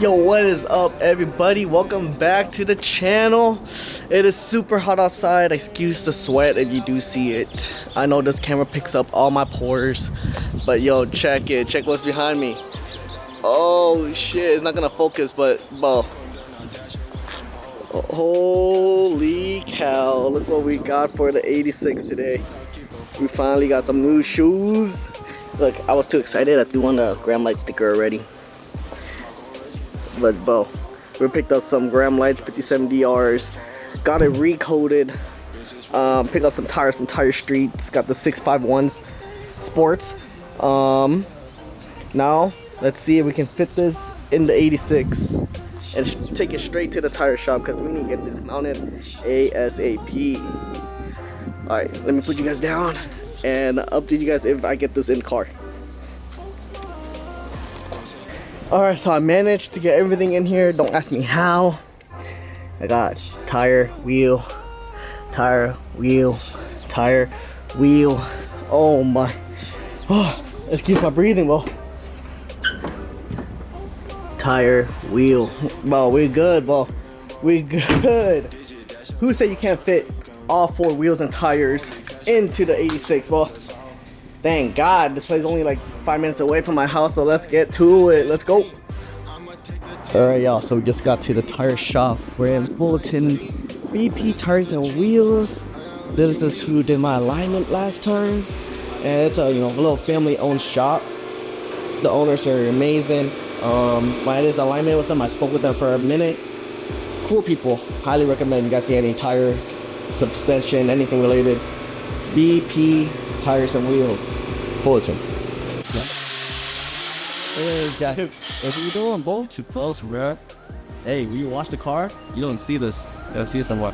Yo, what is up, everybody? Welcome back to the channel. It is super hot outside. Excuse the sweat if you do see it. I know this camera picks up all my pores, but yo, check it. Check what's behind me. Oh shit, it's not gonna focus, but bro, holy cow, look what we got for the 86 today. We finally got some new shoes. Look, I was too excited. I threw on the Gramlights sticker already. But bro, we picked up some Gramlights 57DRs, got it recoded, picked up some tires from Tirestreets, got the 651s sports. Now let's see if we can fit this in the 86 and take it straight to the tire shop because we need to get this mounted ASAP. Alright, let me put you guys down and update you guys if I get this in the car. Alright, so I managed to get everything in here. Don't ask me how. I got tire, wheel, tire, wheel, tire, wheel. Oh my. Oh, excuse my breathing, bro. Tire, wheel. Bro, we good, bro. We good. Who said you can't fit all 4 wheels and tires into the 86, bro? Thank God, this place is only like 5 minutes away from my house, so let's get to it. Let's go. Alright, y'all, so we just got to the tire shop. We're in Fullerton, BP Tires and Wheels. This is who did my alignment last time. And it's a, a little family-owned shop. The owners are amazing. When I did the alignment with them, I spoke with them for a minute. Cool people. Highly recommend you guys see any tire, suspension, anything related. BP Tires and Wheels, Fullerton. Hey Jack, what are you doing, bro? Too close, bro. Hey, when you wash the car, you don't see this. You don't see this somewhere.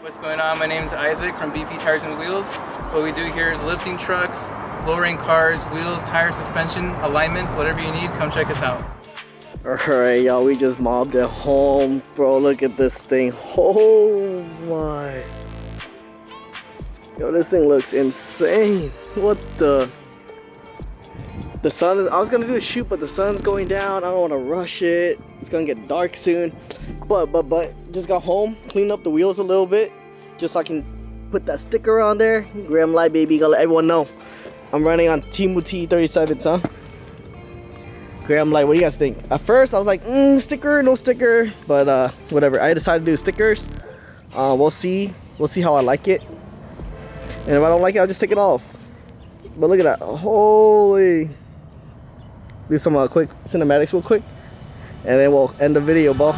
What's going on? My name is Isaac from BP Tires and Wheels. What we do here is lifting trucks, lowering cars, wheels, tire suspension, alignments, whatever you need, come check us out. Alright, y'all, we just mobbed it home. Bro, look at this thing. Oh my. Yo, this thing looks insane. What the sun is, I was gonna do a shoot, but the sun's going down. I don't want to rush it. It's gonna get dark soon. But just got home, cleaned up the wheels a little bit, just so I can put that sticker on there. Gramlight, baby, gotta let everyone know I'm running on Timu T37s, huh? Gramlight, what do you guys think? At first I was like, sticker, no sticker, but whatever. I decided to do stickers. We'll see how I like it, and if I don't like it, I'll just take it off. But look at that. Holy. Do some quick cinematics real quick, and then we'll end the video, bro.